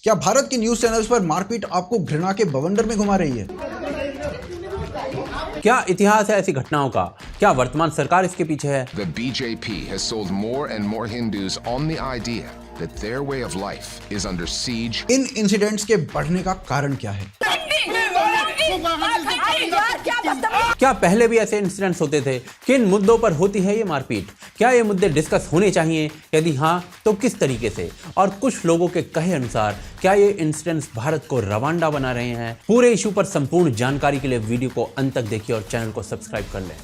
क्या भारत के news channels पर मारपीट आपको घृणा के बवंडर में घुमा रही है? क्या इतिहास है ऐसी घटनाओं का? क्या वर्तमान सरकार इसके पीछे है? The BJP has sold more and more Hindus on the idea that their way of life is under siege. In incidents के बढ़ने का कारण क्या है? क्या पहले भी ऐसे इंसिडेंट्स होते थे? किन मुद्दों पर होती है ये मारपीट? क्या ये मुद्दे डिस्कस होने चाहिए? यदि हाँ, तो किस तरीके से? और कुछ लोगों के कहे अनुसार क्या ये इंसिडेंट्स भारत को रवांडा बना रहे हैं? पूरे इशू पर संपूर्ण जानकारी के लिए वीडियो को अंत तक देखिए और चैनल को सब्सक्राइब कर लें।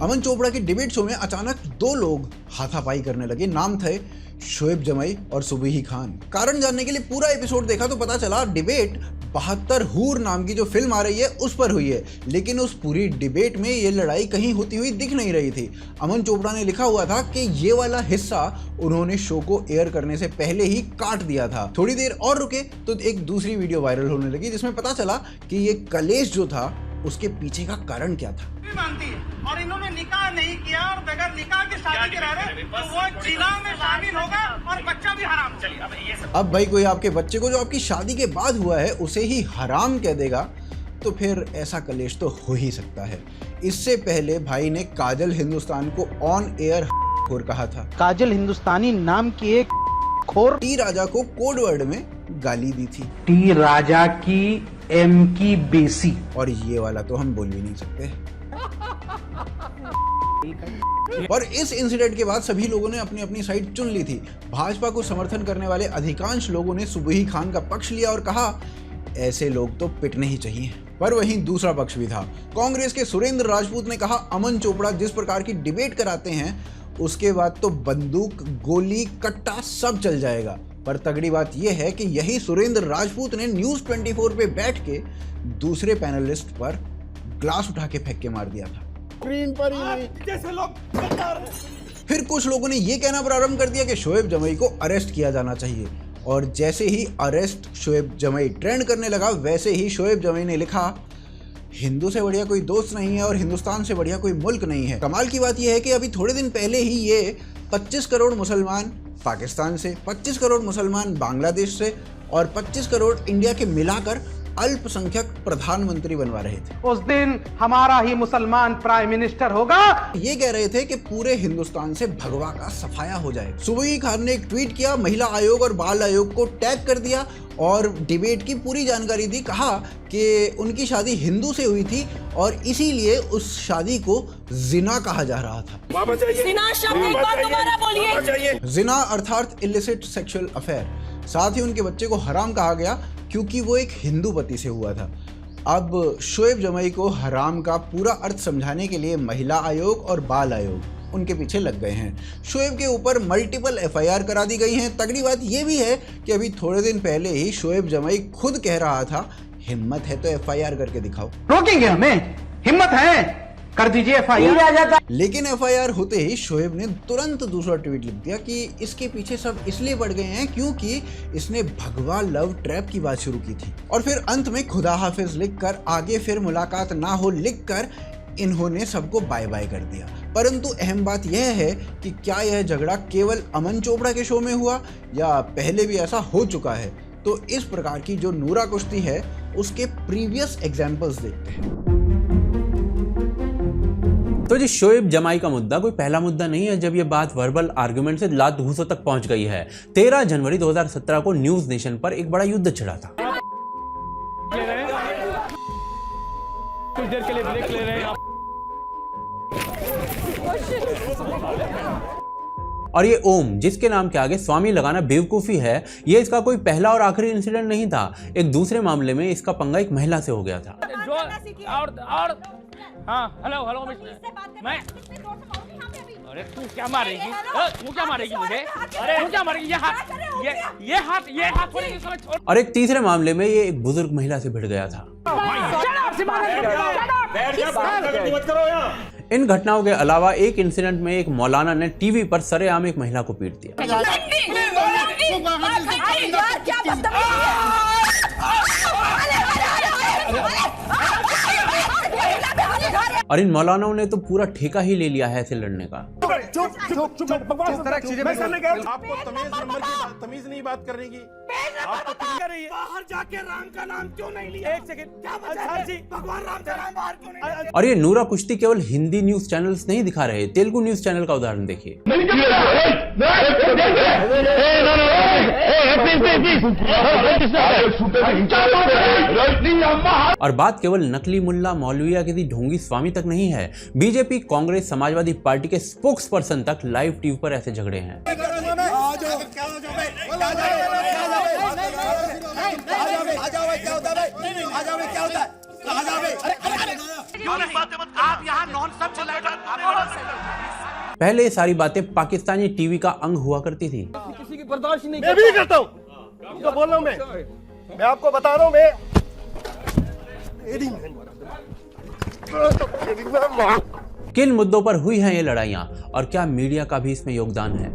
अमन चोपड़ा के डिबेट शो में अचानक दो लोग हाथापाई करने लगे। नाम थे शोएब जमई और सुबीही खान। कारण जानने के लिए पूरा एपिसोड देखा तो पता चला डिबेट 72 हूर नाम की जो फिल्म आ रही है उस पर हुई है, लेकिन उस पूरी डिबेट में ये लड़ाई कहीं होती हुई दिख नहीं रही थी। अमन चोपड़ा ने लिखा हुआ था कि ये वाला हिस्सा उन्होंने शो को एयर करने से पहले ही काट दिया था। थोड़ी देर और रुके तो एक दूसरी वीडियो वायरल होने लगी जिसमें पता चला कि ये कलेश जो था उसके पीछे का कारण क्या था। मानती है और इन्होंने निकाह नहीं किया और बगैर निकाह की शादी करा रहे तो वो जिना में शामिल होगा और बच्चा भी हराम। चलिए अब भाई कोई आपके बच्चे को जो आपकी शादी के बाद हुआ है उसे ही हराम कह देगा तो फिर ऐसा कलेश तो हो ही सकता है। इससे पहले भाई ने काजल हिंदुस्तान को ऑन एयर खोर कहा था। काजल हिंदुस्तानी नाम की एक खोर टी राजा को कोड वर्ड में गाली दी थी। टी राजा की एम की बेसी। और ये वाला तो हम बोल भी नहीं सकते। और इस इंसिडेंट के बाद सभी लोगों ने अपनी अपनी साइड चुन ली थी। भाजपा को समर्थन करने वाले अधिकांश लोगों ने सुबीही खान का पक्ष लिया और कहा ऐसे लोग तो पिटने ही चाहिए। पर वहीं दूसरा पक्ष भी था। कांग्रेस के सुरेंद्र राजपूत ने कहा अमन चोपड़ा जिस प्रकार की डिबेट कराते हैं उसके बाद तो बंदूक, गोली, कट्टा सब चल जाएगा। पर तगड़ी बात यह है कि यही सुरेंद्र राजपूत ने न्यूज़ 24 पे बैठ के दूसरे पैनलिस्ट पर ग्लास उठा के फेंक के मार दिया था। स्क्रीन पर ही जैसे लोग। फिर कुछ लोगों ने यह कहना प्रारंभ कर दिया कि शोएब जमई को अरेस्ट किया जाना चाहिए। और जैसे ही अरेस्ट शोएब जमई ट्रेंड करने लगा वैसे ही शोएब जमई ने लिखा हिंदू से बढ़िया कोई दोस्त नहीं है और हिंदुस्तान से बढ़िया कोई मुल्क नहीं है। कमाल की बात यह है कि अभी थोड़े दिन पहले ही ये 25 करोड़ मुसलमान पाकिस्तान से, 25 करोड़ मुसलमान बांग्लादेश से और 25 करोड़ इंडिया के मिलाकर अल्पसंख्यक प्रधानमंत्री बनवा रहे थे। उस दिन हमारा ही मुसलमान प्राइम मिनिस्टर होगा। ये कह रहे थे कि पूरे हिंदुस्तान से भगवा का सफाया हो जाए। सुबीही खान ने एक ट्वीट किया, महिला आयोग और बाल आयोग को टैग कर दिया और डिबेट की पूरी जानकारी दी। कहा कि उनकी शादी हिंदू से हुई थी और इसीलिए उस शादी को जिना कहा जा रहा था। जिना शब्द एक बार दोबारा बोलिए। जिना अर्थात इलिसिट सेक्सुअल अफेयर। साथ ही उनके बच्चे को हराम कहा गया क्योंकि वो एक हिंदू पति से हुआ था। अब शोएब जमई को हराम का पूरा अर्थ समझाने के लिए महिला आयोग और बाल आयोग उनके पीछे लग गए हैं। शोएब के ऊपर मल्टीपल एफआईआर करा दी गई हैं। तगड़ी बात यह भी है कि अभी थोड़े दिन पहले ही शोएब जमई खुद कह रहा था हिम्मत है तो एफआईआर करके दिखाओ। रोकेंगे हमें? हिम्मत है, कर दीजिए एफआईआर। लेकिन एफआईआर होते ही शोएब ने तुरंत दूसरा ट्वीट लिख दिया कि इसके पीछे सब इसलिए पड़ गए हैं क्योंकि इसने भगवा लव ट्रैप की बात शुरू की थी। और फिर अंत में खुदा हाफिज लिखकर आगे फिर मुलाकात ना हो लिखकर इन्होंने सबको बाय बाय कर दिया। परंतु अहम बात यह है कि क्या यह झगड़ा केवल अमन चोपड़ा के शो में हुआ या पहले भी ऐसा हो चुका है? तो इस प्रकार की जो नूरा कुश्ती है उसके प्रीवियस एग्जाम्पल्स देखते हैं। तो जी शोएब जमाई का मुद्दा कोई पहला मुद्दा नहीं है जब ये बात वर्बल आर्गुमेंट से लात घूंसों तक पहुंच गई है। 13 जनवरी 2017 को न्यूज नेशन पर एक बड़ा युद्ध छिड़ा था। कुछ देर के लिए ब्रेक ले रहे हैं आप। और ये ओम जिसके नाम के आगे स्वामी लगाना बेवकूफ़ी है, ये इसका कोई पहला और आखिरी इंसिडेंट नहीं था। एक दूसरे मामले में इसका पंगा एक महिला से हो गया था। और हाँ हेलो मैं अरे तू क्या मारेगी? तू क्या मारेगी मुझे? अरे तू क्या मारेगी? ये हाथ थोड़ी समझ। और एक तीसरे मामले में ये एक बुजुर्ग महिला से भिड़ गया था। इन घटनाओं के अलावा एक इंसिडेंट में एक मौलाना ने टीवी पर सरेआम एक महिला को पीट दिया। और इन मौलानाओं ने तो पूरा ठेका ही ले लिया है ऐसे लड़ने का। आपको तमीज नहीं बात करने की। बाहर जाके राम का नाम क्यों नहीं लिया? एक सेकंड, क्या मतलब जी? भगवान राम का नाम बाहर क्यों नहीं लिया? और ये नूरा कुश्ती केवल हिंदी न्यूज चैनल्स नहीं दिखा रहे, तेलुगु न्यूज चैनल का उदाहरण देखिए। और बात केवल नकली मुल्ला मौलवी या किसी ढोंगी स्वामी तक नहीं है, बीजेपी, कांग्रेस, समाजवादी पार्टी के स्पोक्स पर्सन तक लाइव टीवी पर ऐसे झगड़े हैं। आप यहाँ नॉनसेंस पहले ये सारी बातें पाकिस्तानी टीवी का अंग हुआ करती थी। किसी की बर्दाश्त नहीं मैं भी करता हूँ, आपको बोल रहा हूँ मैं आपको बता रहा हूँ किन मुद्दों पर हुई हैं ये लड़ाइयां और क्या मीडिया का भी इसमें योगदान है?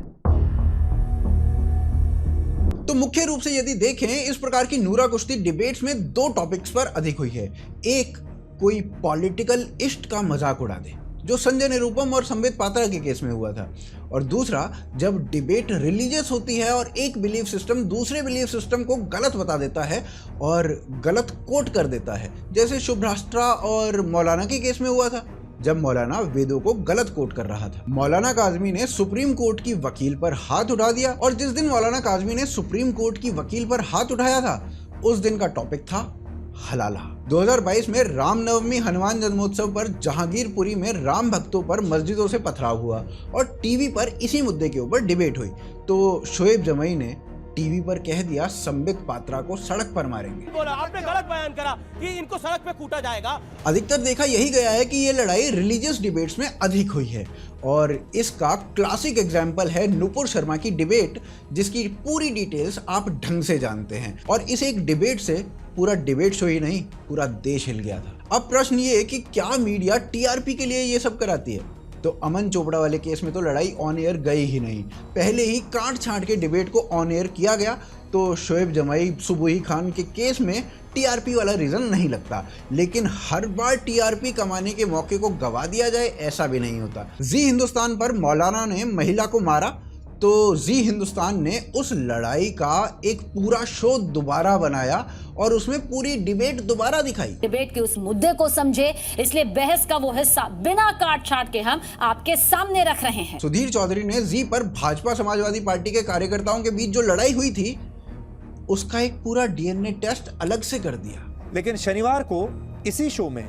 तो मुख्य रूप से यदि देखें, इस प्रकार की नूरा कुश्ती डिबेट्स में दो टॉपिक्स पर अधिक हुई है। एक, कोई पॉलिटिकल इश्ट का मजाक उड़ा दे, जो संजय निरुपम और संबित पात्रा के केस में हुआ था। और दूसरा, जब डिबेट रिलीजियस होती है और एक बिलीफ सिस्टम दूसरे बिलीफ सिस्टम को गलत बता देता है और गलत कोट कर देता है, जैसे शुभ्राष्ट्रा और मौलाना के केस में हुआ था, जब मौलाना वेदों को गलत कोट कर रहा था। मौलाना काज़मी ने सुप्रीम कोर्ट की वकील पर हाथ उठा दिया, और जिस दिन मौलाना काज़मी ने सुप्रीम कोर्ट की वकील पर हाथ उठाया था, उस दिन का टॉपिक था हलाला। 2022 में रामनवमी हनुमान जन्मोत्सव पर जहांगीरपुरी में राम भक्तों पर मस्जिदों से पथराव हुआ और टीवी पर इसी मुद्दे के ऊपर डिबेट हुई। तो शोएब जमई ने टीवी पर कह दिया संबित पात्रा को सड़क पर मारेंगे। बोला, आपने गलत बयान करा कि इनको सड़क पे कूटा जाएगा। अधिकतर देखा यही गया है कि ये लड़ाई रिलीजियस डिबेट्स में अधिक हुई है, और इसका क्लासिक एग्जाम्पल है नुपुर शर्मा की डिबेट, जिसकी पूरी डिटेल्स आप ढंग से जानते हैं। और इस एक डिबेट से पूरा डिबेट शो ही नहीं, पूरा देश हिल गया था। अब प्रश्न ये है कि क्या मीडिया टीआरपी के लिए ये सब कराती है? तो अमन चोपड़ा वाले केस में तो लड़ाई ऑन एयर गई ही नहीं, पहले ही काट छांट के डिबेट को ऑन एयर किया गया। तो शोएब जमई सुबुही खान के केस में टीआरपी वाला रीज़न नहीं लगता, लेकिन हर बार टीआरपी कमाने के मौके को गवा दिया जाए ऐसा भी नहीं होता। जी हिंदुस्तान पर मौलाना ने महिला को मारा, तो जी हिंदुस्तान ने उस लड़ाई का एक पूरा शो दोबारा बनाया और उसमें पूरी डिबेट दोबारा दिखाई। डिबेट के उस मुद्दे को समझे, इसलिए बहस का वो हिस्सा बिना काट छाट के हम आपके सामने रख रहे हैं। सुधीर चौधरी ने जी पर भाजपा समाजवादी पार्टी के कार्यकर्ताओं के बीच जो लड़ाई हुई थी, उसका एक पूरा डीएनए टेस्ट अलग से कर दिया। लेकिन शनिवार को इसी शो में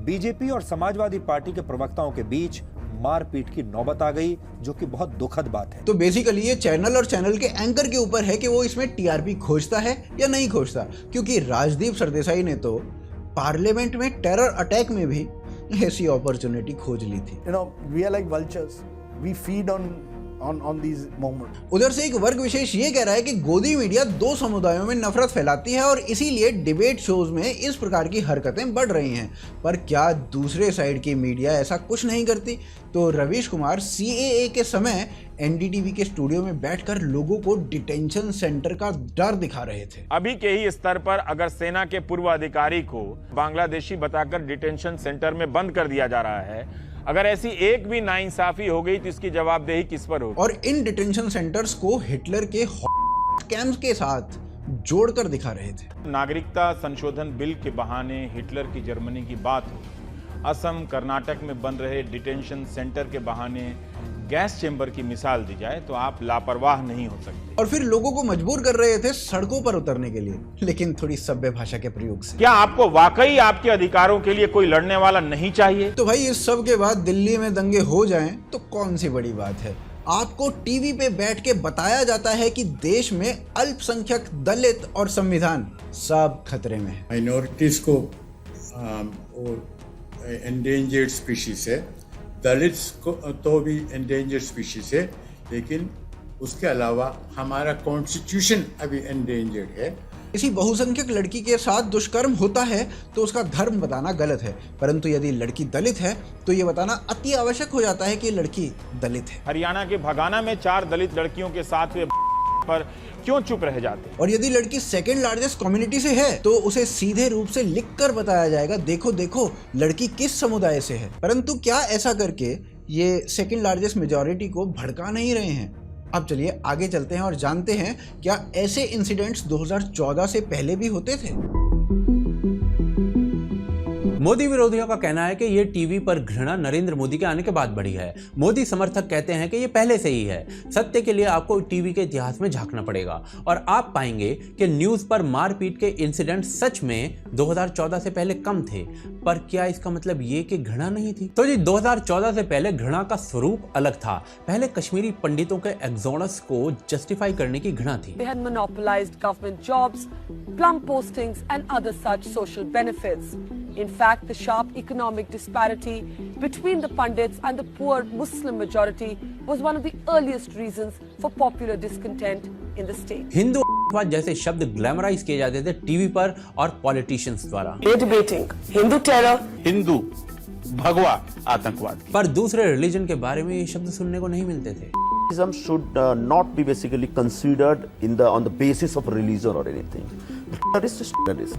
बीजेपी और समाजवादी पार्टी के प्रवक्ताओं के बीच मारपीट की नौबत आ गई, जो कि बहुत दुखद बात है। तो बेसिकली ये चैनल और चैनल के एंकर के ऊपर है कि वो इसमें टीआरपी खोजता है या नहीं खोजता, क्योंकि राजदीप सरदेसाई ने तो पार्लियामेंट में टेरर अटैक में भी ऐसी अपॉर्चुनिटी खोज ली थी। We are like vultures, we feed on these moments. उधर से एक वर्ग विशेष ये कह रहा है कि गोदी मीडिया दो समुदायों में नफरत फैलाती है और इसीलिए डिबेट शोज में इस प्रकार की हरकतें बढ़ रही हैं। पर क्या दूसरे साइड की मीडिया ऐसा कुछ नहीं करती? तो रवीश कुमार सीएए के समय एनडीटीवी के स्टूडियो में बैठकर लोगों को डिटेंशन सेंटर का डर दिखा रहे थे। अभी के ही स्तर पर अगर सेना के पूर्व अधिकारी को बांग्लादेशी बताकर डिटेंशन सेंटर में बंद कर दिया जा रहा है, अगर ऐसी एक भी नाइंसाफी हो गई तो इसकी जवाबदेही किस पर होगी? और इन डिटेंशन सेंटर्स को हिटलर के कैंप्स के साथ जोड़कर दिखा रहे थे। नागरिकता संशोधन बिल के बहाने हिटलर की जर्मनी की बात हो, असम कर्नाटक में बन रहे डिटेंशन सेंटर के बहाने गैस चेंबर की मिसाल दी जाए तो आप लापरवाह नहीं हो सकते। और फिर लोगों को मजबूर कर रहे थे सड़कों पर उतरने के लिए, लेकिन थोड़ी सभ्य भाषा के प्रयोग से। क्या आपको वाकई आपके अधिकारों के लिए कोई लड़ने वाला नहीं चाहिए? तो भाई इस सब के बाद दिल्ली में दंगे हो जाएं तो कौन सी बड़ी बात है। आपको टीवी पे बैठ के बताया जाता है कि देश में अल्पसंख्यक, दलित और संविधान सब खतरे में है। माइनॉरिटीज को एंडेंजर्ड स्पीशीज है, दलित्स को तो भी एंडेंजर्ड स्पीशीज है, लेकिन उसके अलावा हमारा कॉन्स्टिट्यूशन अभी एंडेंजर्ड है। किसी बहुसंख्यक लड़की के साथ दुष्कर्म होता है तो उसका धर्म बताना गलत है, परंतु यदि लड़की दलित है तो ये बताना अति आवश्यक हो जाता है कि लड़की दलित है। हरियाणा के भगाना में 4 दलित लड़कियों के साथ हुए पर क्यों चुप रह जाते? और यदि लड़की सेकंड लार्जेस्ट कम्युनिटी से है तो उसे सीधे रूप से लिखकर बताया जाएगा, देखो देखो लड़की किस समुदाय से है। परंतु क्या ऐसा करके ये सेकंड लार्जेस्ट मेजॉरिटी को भड़का नहीं रहे हैं? अब चलिए आगे चलते हैं और जानते हैं क्या ऐसे इंसिडेंट्स 2014 से पहले भी होते थे। मोदी विरोधियों का कहना है कि ये टीवी पर घृणा नरेंद्र मोदी के आने के बाद बढ़ी है। मोदी समर्थक कहते हैं कि ये पहले से ही है। सत्य के लिए आपको टीवी के इतिहास में झांकना पड़ेगा और आप पाएंगे कि न्यूज पर मारपीट के इंसिडेंट सच में 2014 से पहले कम थे। पर क्या इसका मतलब ये कि घृणा नहीं थी? तो जी 2014 से पहले घृणा का स्वरूप अलग था। पहले कश्मीरी पंडितों के एक्सोडस को जस्टिफाई करने की घृणा थी। They had monopolized government jobs, plum postings and other such social benefits. In fact, the sharp economic disparity between the Pandits and the poor Muslim majority was one of the earliest reasons for popular discontent in the state. Hindu जैसे शब्द glamorize किए जाते थे TV पर और politicians द्वारा। Debating Hindu terror, Hindu भगवा आतंकवाद। पर दूसरे रिलीजन के बारे में ये शब्द सुनने को नहीं मिलते थे। should not be basically considered on the basis of religion or anything.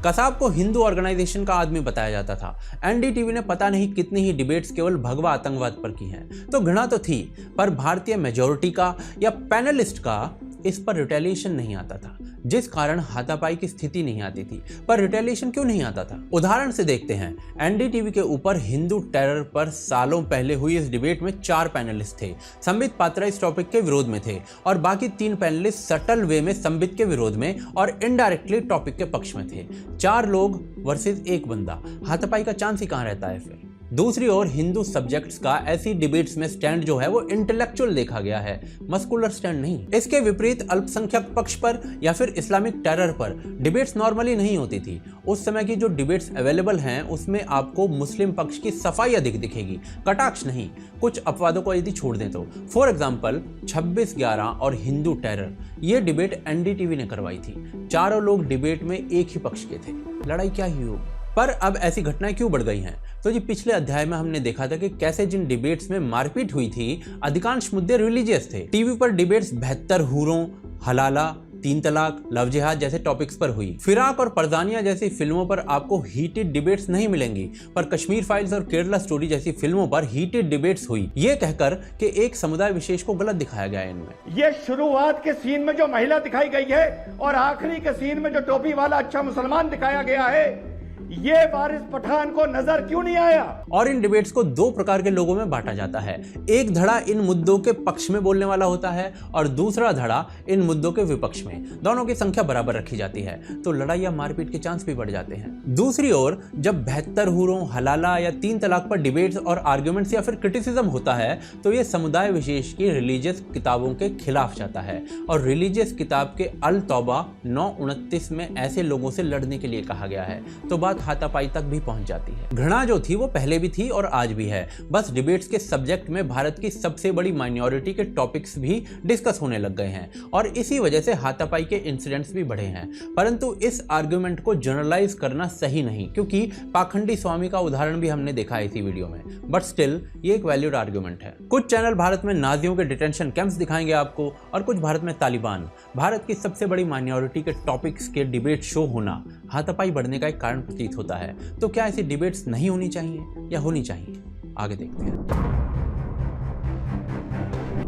Kasab को हिंदू ऑर्गेनाइजेशन का आदमी बताया जाता था। एनडीटीवी ने पता नहीं कितनी ही डिबेट्स केवल भगवा आतंकवाद पर की हैं। तो घृणा तो थी, पर भारतीय मेजॉरिटी का या पैनलिस्ट का इस पर रिटेलिएशन नहीं आता था, जिस कारण हाथापाई की स्थिति नहीं आती थी। पर रिटेलिएशन क्यों नहीं आता था? उदाहरण से देखते हैं। एनडीटीवी के ऊपर हिंदू टेरर पर सालों पहले हुई इस डिबेट में 4 पैनलिस्ट थे। संबित पात्रा इस टॉपिक के विरोध में थे और बाकी 3 पैनलिस्ट सटल वे में संबित के विरोध में और इनडायरेक्टली टॉपिक के पक्ष में थे। 4 लोग वर्सेस 1 बंदा। हाथापाई का चांस ही कहां रहता है फिर? दूसरी ओर हिंदू सब्जेक्ट्स का ऐसी डिबेट्स में स्टैंड जो है वो इंटेलेक्चुअल देखा गया है, मस्कुलर स्टैंड नहीं। इसके विपरीत अल्पसंख्यक पक्ष पर या फिर इस्लामिक टेरर पर डिबेट्स नॉर्मली नहीं होती थी। उस समय की जो डिबेट्स अवेलेबल हैं उसमें आपको मुस्लिम पक्ष की सफाई अधिक दिखेगी, कटाक्ष नहीं। कुछ अपवादों को यदि छोड़ दें तो फॉर एग्जाम्पल 26/11 और हिंदू टेरर, ये डिबेट एनडीटीवी ने करवाई थी। चारों लोग डिबेट में एक ही पक्ष के थे। लड़ाई क्या ही हो। पर अब ऐसी घटनाएं क्यों बढ़ गई हैं? तो जी पिछले अध्याय में हमने देखा था कि कैसे जिन डिबेट्स में मारपीट हुई थी अधिकांश मुद्दे रिलीजियस थे। टीवी पर डिबेट्स 72 हूरों, हलाला, 3 तलाक, लव जिहाद जैसे टॉपिक्स पर हुई। फिराक और परदानिया जैसी फिल्मों पर आपको हीटेड डिबेट्स नहीं मिलेंगी, पर कश्मीर फाइल्स और केरला स्टोरी जैसी फिल्मों पर हीटेड डिबेट्स हुई, ये कहकर कि एक समुदाय विशेष को गलत दिखाया गया है इनमें। ये शुरुआत के सीन में जो महिला दिखाई गई है और आखिरी के सीन में जो टोपी वाला अच्छा मुसलमान दिखाया गया है, ये वारिस पठान को नजर क्यों नहीं आया? और इन डिबेट्स को 2 प्रकार के लोगों में बांटा जाता है। एक धड़ा इन मुद्दों के पक्ष में बोलने वाला होता है और दूसरा धड़ा इन मुद्दों के विपक्ष में। दोनों की संख्या बराबर रखी जाती है, तो लड़ाई या मारपीट के चांस भी बढ़ जाते हैं। दूसरी ओर जब 72 हूरों, हलाला या 3 तलाक पर डिबेट्स और आर्ग्यूमेंट्स या फिर क्रिटिसिज्म होता है तो ये समुदाय विशेष की रिलीजियस किताबों के खिलाफ जाता है। और रिलीजियस किताब के अल तौबा 9:29 में ऐसे लोगों से लड़ने के लिए कहा गया है। तो बात हाथापाई तक भी पहुंच जाती है। घृणा जो थी वो पहले भी थी और आज भी है, बस डिबेट्स के सब्जेक्ट में भारत की सबसे बड़ी माइनॉरिटी के टॉपिक्स भी डिस्कस होने लग गए हैं और इसी वजह से हाथापाई के इंसिडेंट्स भी बढ़े हैं। परंतु इस आर्गुमेंट को जनरलाइज करना सही नहीं, क्योंकि पाखंडी स्वामी का उदाहरण भी हमने देखा है इसी वीडियो में। बट स्टिल ये एक वैलिड आर्गुमेंट है। कुछ चैनल भारत में नाजियों के डिटेंशन कैंप्स दिखाएंगे आपको और कुछ भारत में तालिबान। भारत की सबसे बड़ी माइनॉरिटी के टॉपिक्स के डिबेट शो होना हाथापाई बढ़ने का एक कारण प्रतीत होता है। तो क्या ऐसी डिबेट्स नहीं होनी चाहिए या होनी चाहिए? आगे देखते हैं।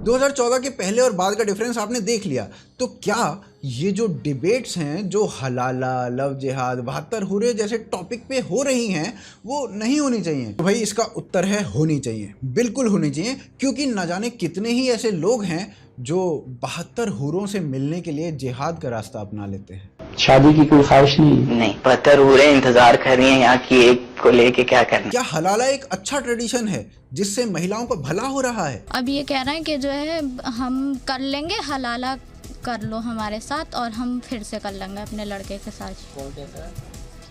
2014 के पहले और बाद का डिफरेंस आपने देख लिया, तो क्या ये जो डिबेट्स हैं जो हलाला, लव जिहाद, 72 हुरे जैसे टॉपिक पे हो रही हैं वो नहीं होनी चाहिए? तो भाई इसका उत्तर है होनी चाहिए, बिल्कुल होनी चाहिए, क्योंकि न जाने कितने ही ऐसे लोग हैं जो 72 हुरों से मिलने के लिए जिहाद का रास्ता अपना लेते हैं। शादी की कोई ख्वाहिश नहीं 72 हुरे इंतजार कर रही हैं यहाँ की एक को लेके क्या करना। क्या हलाला एक अच्छा ट्रेडिशन है जिससे महिलाओं का भला हो रहा है? अब ये कह रहे हैं कि जो है हम कर लेंगे, हलाला कर लो हमारे साथ और हम फिर से कर लेंगे अपने लड़के के साथ,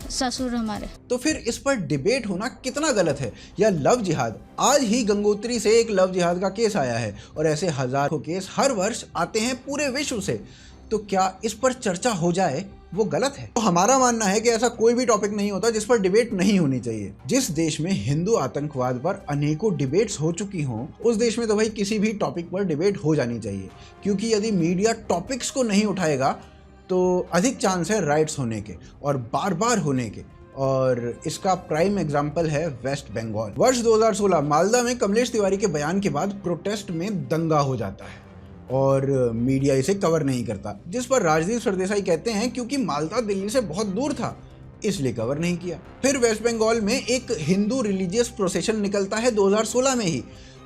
ससुर हमारे। तो फिर इस पर डिबेट होना कितना गलत है? या लव जिहाद, आज ही गंगोत्री से एक लव जिहाद का केस आया है और ऐसे हजारों केस हर वर्ष आते हैं पूरे विश्व से। तो क्या इस पर चर्चा हो जाए वो गलत है। तो हमारा मानना है कि ऐसा कोई भी टॉपिक नहीं होता जिस पर डिबेट नहीं होनी चाहिए। जिस देश में हिंदू आतंकवाद पर अनेकों डिबेट्स हो चुकी हों, उस देश में तो भाई किसी भी टॉपिक पर डिबेट हो जानी चाहिए, क्योंकि यदि मीडिया टॉपिक्स को नहीं उठाएगा तो अधिक चांस है राइट्स होने के और बार बार होने के। और इसका प्राइम एग्जाम्पल है वेस्ट बंगाल। वर्ष 2016 मालदा में कमलेश तिवारी के बयान के बाद प्रोटेस्ट में दंगा हो जाता है और मीडिया इसे कवर नहीं करता, जिस पर राजदीप सरदेसाई कहते हैं क्योंकि मालदा दिल्ली से बहुत दूर था इसलिए कवर नहीं किया। फिर वेस्ट बंगाल में एक हिंदू रिलीजियस प्रोसेशन निकलता है 2016 में ही,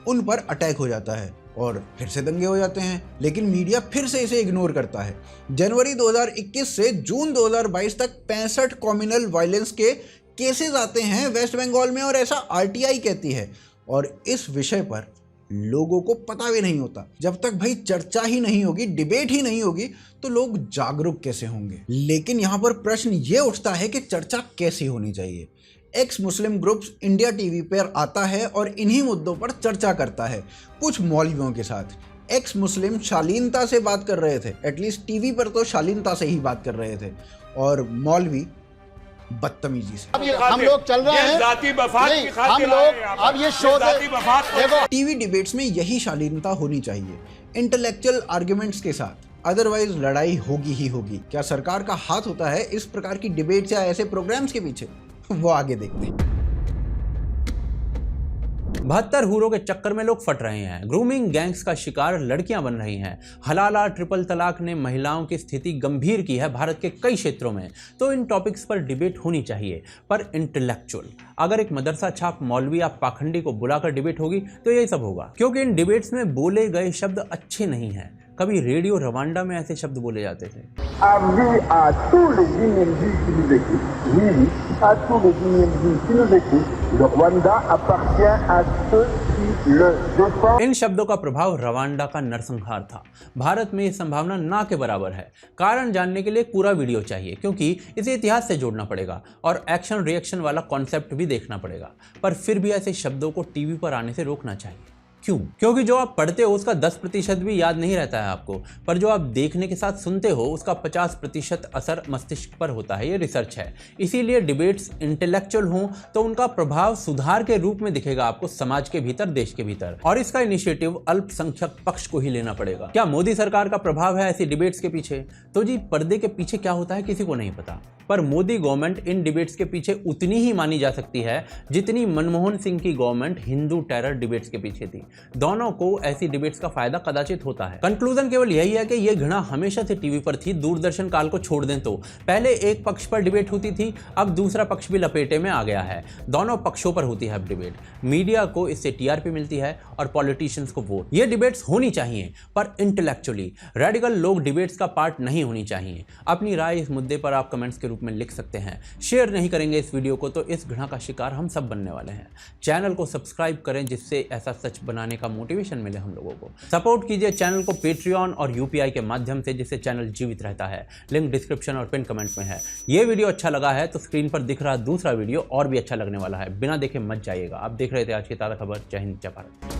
उन पर अटैक हो जाता है और फिर से दंगे हो जाते हैं, लेकिन मीडिया फिर से इसे इग्नोर करता है। जनवरी 2021 से जून 2022 तक 65 कम्युनल वायलेंस के केसेस आते हैं वेस्ट बंगाल में और ऐसा आरटीआई कहती है। और इस विषय पर लोगों को पता भी नहीं होता। जब तक भाई चर्चा ही नहीं होगी, डिबेट ही नहीं होगी, तो लोग जागरूक कैसे होंगे। लेकिन यहाँ पर प्रश्न ये उठता है कि चर्चा कैसी होनी चाहिए। एक्स मुस्लिम ग्रुप्स इंडिया टीवी पर आता है और इन्हीं मुद्दों पर चर्चा करता है कुछ मौलवियों के साथ। एक्स मुस्लिम शालीनता से बात कर रहे थे, एटलीस्ट टीवी पर तो शालीनता से ही बात कर रहे थे, और मौलवी बदतमीजी से। हम लोग चल रहे हैं जाति मफाद की खातिर, हम लोग अब ये शो देखो। टीवी डिबेट्स में यही शालीनता होनी चाहिए, इंटेलेक्चुअल आर्ग्यूमेंट्स के साथ, अदरवाइज लड़ाई होगी ही होगी। क्या सरकार का हाथ होता है इस प्रकार की डिबेट्स या ऐसे प्रोग्राम्स के पीछे? वो आगे देखते हैं। 72 हूरों के चक्कर में लोग फट रहे हैं, ग्रूमिंग गैंग्स का शिकार लड़कियां बन रही हैं, हलाला ट्रिपल तलाक ने महिलाओं की स्थिति गंभीर की है भारत के कई क्षेत्रों में। तो इन टॉपिक्स पर डिबेट होनी चाहिए, पर इंटेलेक्चुअल। अगर एक मदरसा छाप मौलवी या पाखंडी को बुलाकर डिबेट होगी तो यही सब होगा, क्योंकि इन डिबेट्स में बोले गए शब्द अच्छे नहीं हैं। कभी रेडियो रवांडा में ऐसे शब्द बोले जाते थे। इन शब्दों का प्रभाव रवांडा का नरसंहार था। भारत में ये संभावना ना के बराबर है। कारण जानने के लिए पूरा वीडियो चाहिए, क्योंकि इसे इतिहास से जोड़ना पड़ेगा और एक्शन रिएक्शन वाला कॉन्सेप्ट भी देखना पड़ेगा। पर फिर भी ऐसे शब्दों को टीवी पर आने से रोकना चाहिए। क्यों? क्योंकि जो आप पढ़ते हो उसका 10% भी याद नहीं रहता है आपको, पर जो आप देखने के साथ सुनते हो उसका 50% असर मस्तिष्क पर होता है। ये रिसर्च है। इसीलिए डिबेट्स इंटेलेक्चुअल हों तो उनका प्रभाव सुधार के रूप में दिखेगा आपको समाज के भीतर, देश के भीतर। और इसका इनिशिएटिव अल्पसंख्यक पक्ष को ही लेना पड़ेगा। क्या मोदी सरकार का प्रभाव है ऐसी डिबेट्स के पीछे? तो जी, पर्दे के पीछे क्या होता है किसी को नहीं पता, पर मोदी गवर्नमेंट इन डिबेट्स के पीछे उतनी ही मानी जा सकती है जितनी मनमोहन सिंह की गवर्नमेंट हिंदू टेरर डिबेट्स के पीछे थी। दोनों को ऐसी डिबेट्स का फायदा कदाचित होता है। कंक्लूजन केवल यही है कि यह घृणा हमेशा से टीवी पर थी। दूरदर्शन काल को छोड़ दें तो पहले एक पक्ष पर डिबेट होती थी, अब दूसरा पक्ष भी लपेटे में आ गया है। दोनों पक्षों पर होती है अब डिबेट। मीडिया को इससे टीआरपी मिलती है और पॉलिटिशियंस को वोट। ये डिबेट्स होनी चाहिए, पर इंटेलेक्चुअली। रेडिकल लोग डिबेट्स का पार्ट नहीं होनी चाहिए। अपनी राय इस मुद्दे पर आप कमेंट्स के रूप में लिख सकते हैं। शेयर नहीं करेंगे इस वीडियो को तो इस घृणा का शिकार हम सब बनने वाले हैं। चैनल को सब्सक्राइब करें जिससे ऐसा सच बनाने का मोटिवेशन मिले हम लोगों को। सपोर्ट कीजिए चैनल को पेट्रियन और यूपीआई के माध्यम से, जिससे चैनल जीवित रहता है। लिंक डिस्क्रिप्शन और पिन कमेंट में है। ये वीडियो अच्छा लगा है तो स्क्रीन पर दिख रहा दूसरा वीडियो और भी अच्छा लगने वाला है। बिना देखे मत जाइएगा। आप देख रहे थे आज की ताज़ा खबर। जय हिंद, जय भारत।